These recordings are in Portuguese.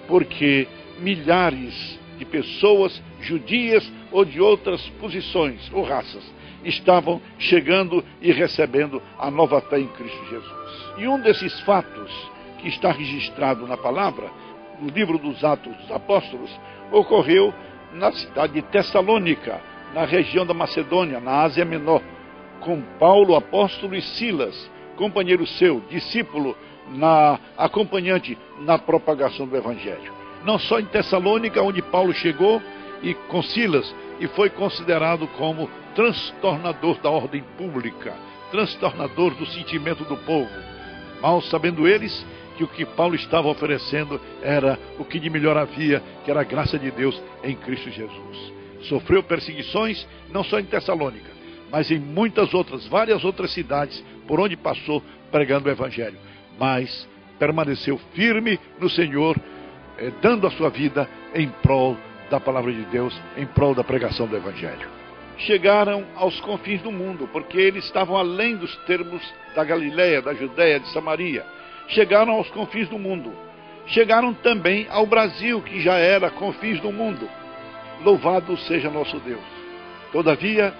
porque milhares de pessoas judias ou de outras posições ou raças estavam chegando e recebendo a nova fé em Cristo Jesus. E um desses fatos que está registrado na palavra, no livro dos Atos dos Apóstolos, ocorreu na cidade de Tessalônica, na região da Macedônia, na Ásia Menor, com Paulo, apóstolo, e Silas, companheiro seu, discípulo, acompanhante na propagação do Evangelho. Não só em Tessalônica, onde Paulo chegou, e com Silas, e foi considerado como transtornador da ordem pública, transtornador do sentimento do povo, mal sabendo eles que o que Paulo estava oferecendo era o que de melhor havia, que era a graça de Deus em Cristo Jesus. Sofreu perseguições, não só em Tessalônica, mas em muitas outras, várias outras cidades, por onde passou pregando o Evangelho. Mas permaneceu firme no Senhor, dando a sua vida em prol da palavra de Deus, em prol da pregação do Evangelho. Chegaram aos confins do mundo, porque eles estavam além dos termos da Galileia, da Judéia, de Samaria. Chegaram aos confins do mundo. Chegaram também ao Brasil, que já era confins do mundo. Louvado seja nosso Deus. Todavia,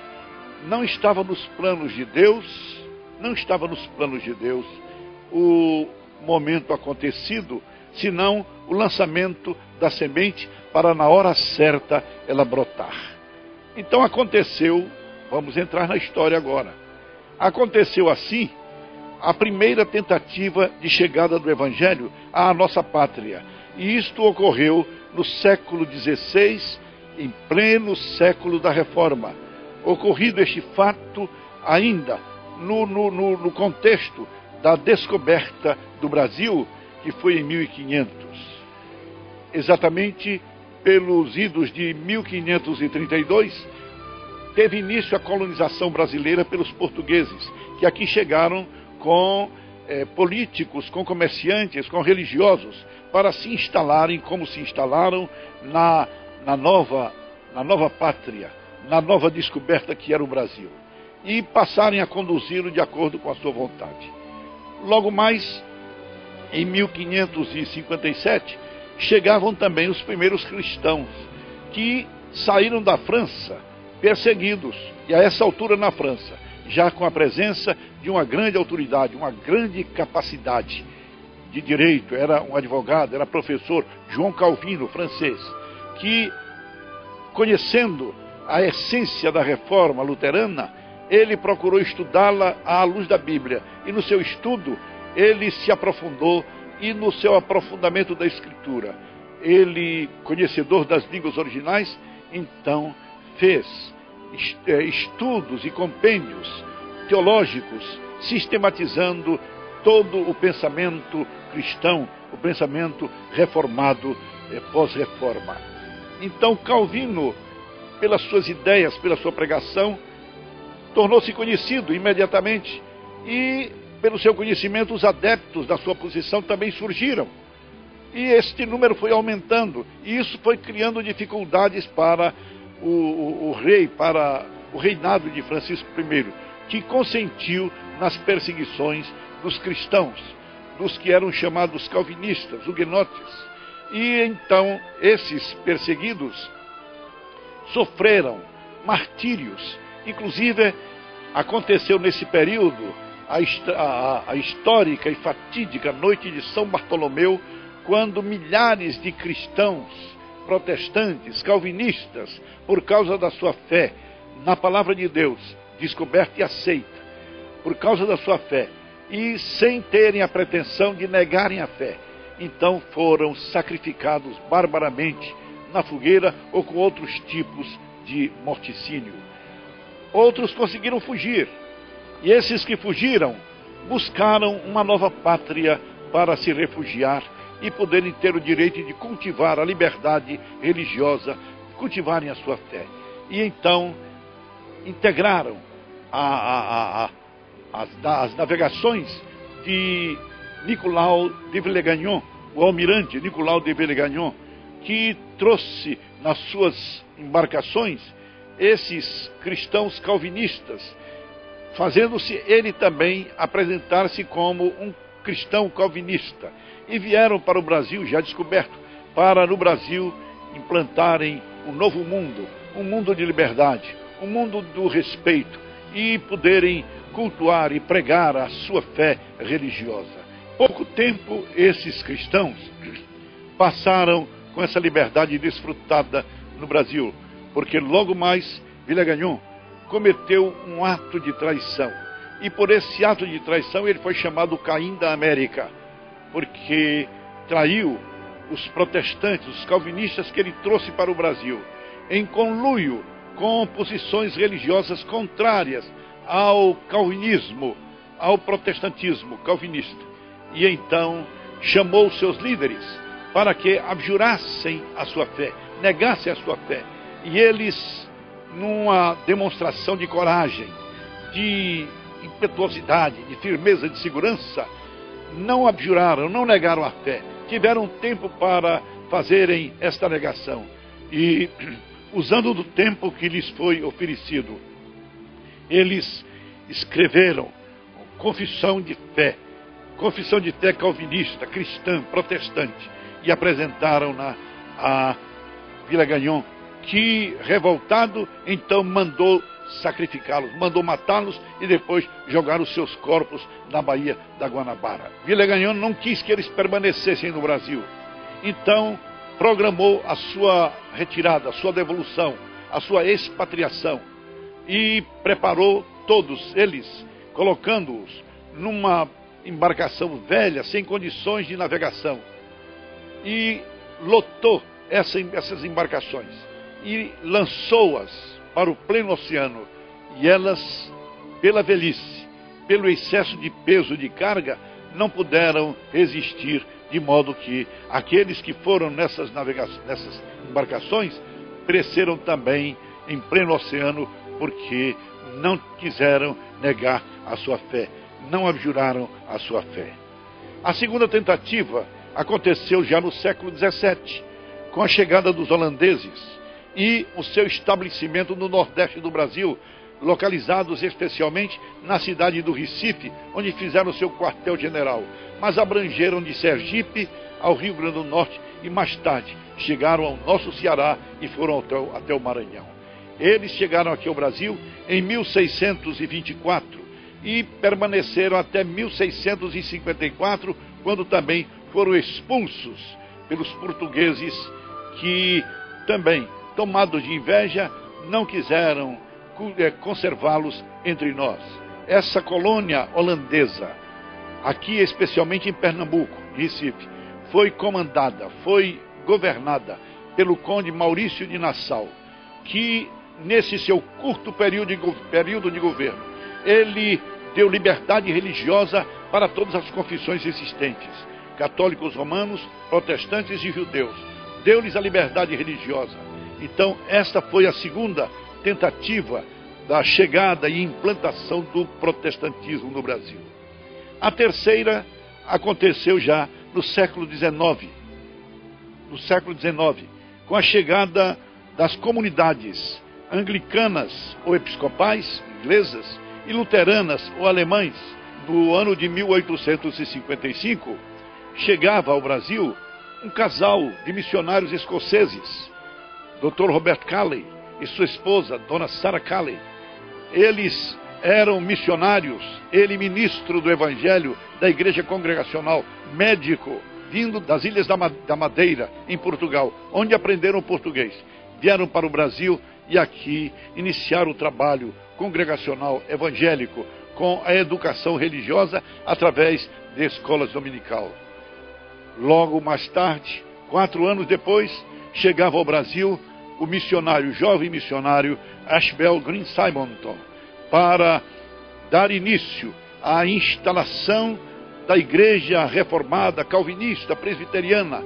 não estava nos planos de Deus, o momento acontecido, senão o lançamento da semente para na hora certa ela brotar. Então aconteceu, vamos entrar na história agora, aconteceu assim a primeira tentativa de chegada do Evangelho à nossa pátria. E isto ocorreu no século XVI, em pleno século da Reforma. Ocorrido este fato ainda no contexto da descoberta do Brasil, que foi em 1500. Exatamente pelos idos de 1532, teve início a colonização brasileira pelos portugueses, que aqui chegaram com políticos, com comerciantes, com religiosos, para se instalarem como se instalaram na nova pátria, na nova descoberta que era o Brasil, e passarem a conduzi-lo de acordo com a sua vontade. Logo mais, em 1557, chegavam também os primeiros cristãos, que saíram da França perseguidos, e a essa altura na França, já com a presença de uma grande autoridade, uma grande capacidade de direito, era um advogado, era professor, João Calvino, francês, que, conhecendo a essência da reforma luterana, ele procurou estudá-la à luz da Bíblia, e no seu estudo ele se aprofundou, e no seu aprofundamento da Escritura, ele, conhecedor das línguas originais, então fez estudos e compêndios teológicos, sistematizando todo o pensamento cristão, o pensamento reformado pós-reforma. Então Calvino, pelas suas ideias, pela sua pregação, tornou-se conhecido imediatamente, e pelo seu conhecimento os adeptos da sua posição também surgiram. E este número foi aumentando, e isso foi criando dificuldades para o rei, para o reinado de Francisco I, que consentiu nas perseguições dos cristãos, dos que eram chamados calvinistas, huguenotes. E então esses perseguidos sofreram martírios. Inclusive aconteceu nesse período a histórica e fatídica noite de São Bartolomeu, quando milhares de cristãos protestantes, calvinistas, por causa da sua fé na palavra de Deus, descoberta e aceita, por causa da sua fé, e sem terem a pretensão de negarem a fé, então foram sacrificados barbaramente na fogueira ou com outros tipos de morticínio. Outros conseguiram fugir, e esses que fugiram buscaram uma nova pátria para se refugiar e poderem ter o direito de cultivar a liberdade religiosa, cultivarem a sua fé. E então integraram as navegações de Nicolau de Villegagnon, o almirante Nicolau de Villegagnon, que trouxe nas suas embarcações esses cristãos calvinistas, fazendo-se ele também apresentar-se como um cristão calvinista. E vieram para o Brasil, já descoberto, para no Brasil implantarem um novo mundo, um mundo de liberdade, um mundo do respeito e poderem cultuar e pregar a sua fé religiosa. Pouco tempo esses cristãos passaram com essa liberdade desfrutada no Brasil, porque logo mais Villegagnon cometeu um ato de traição. E por esse ato de traição ele foi chamado Caim da América, porque traiu os protestantes, os calvinistas que ele trouxe para o Brasil, em conluio com posições religiosas contrárias ao calvinismo, ao protestantismo calvinista. E então chamou seus líderes para que abjurassem a sua fé, negassem a sua fé. E eles, numa demonstração de coragem, de impetuosidade, de firmeza, de segurança, não abjuraram, não negaram a fé. Tiveram tempo para fazerem esta negação. E, usando do tempo que lhes foi oferecido, eles escreveram confissão de fé calvinista, cristã, protestante, e apresentaram-na a Villegagnon, que, revoltado, então mandou sacrificá-los, mandou matá-los e depois jogar os seus corpos na Baía da Guanabara. Villegagnon não quis que eles permanecessem no Brasil, então programou a sua retirada, a sua devolução, a sua expatriação e preparou todos eles, colocando-os numa embarcação velha, sem condições de navegação, e lotou essas embarcações e lançou-as para o pleno oceano, e elas, pela velhice, pelo excesso de peso de carga, não puderam resistir, de modo que aqueles que foram nessas embarcações pereceram também em pleno oceano, porque não quiseram negar a sua fé, não abjuraram a sua fé. A segunda tentativa aconteceu já no século XVII, com a chegada dos holandeses e o seu estabelecimento no nordeste do Brasil, localizados especialmente na cidade do Recife, onde fizeram seu quartel-general, mas abrangeram de Sergipe ao Rio Grande do Norte e mais tarde chegaram ao nosso Ceará e foram até o Maranhão. Eles chegaram aqui ao Brasil em 1624 e permaneceram até 1654, quando também foram expulsos pelos portugueses, que também, tomados de inveja, não quiseram conservá-los entre nós. Essa colônia holandesa, aqui especialmente em Pernambuco, Recife, foi comandada, foi governada pelo conde Maurício de Nassau, que nesse seu curto período de governo, ele deu liberdade religiosa para todas as confissões existentes, católicos romanos, protestantes e judeus. Deu-lhes a liberdade religiosa. Então, esta foi a segunda tentativa da chegada e implantação do protestantismo no Brasil. A terceira aconteceu já no século XIX. No século XIX, com a chegada das comunidades anglicanas ou episcopais, inglesas, e luteranas ou alemães. No ano de 1855, chegava ao Brasil um casal de missionários escoceses, Dr. Robert Calley e sua esposa, Dona Sarah Calley. Eles eram missionários, ele ministro do Evangelho da Igreja Congregacional, médico, vindo das Ilhas da Madeira, em Portugal, onde aprenderam português. Vieram para o Brasil e aqui iniciaram o trabalho congregacional evangélico com a educação religiosa através de escolas dominical. Logo mais tarde, 4 anos depois, chegava ao Brasil o missionário, jovem missionário Ashbel Green Simonton, para dar início à instalação da igreja reformada, calvinista, presbiteriana,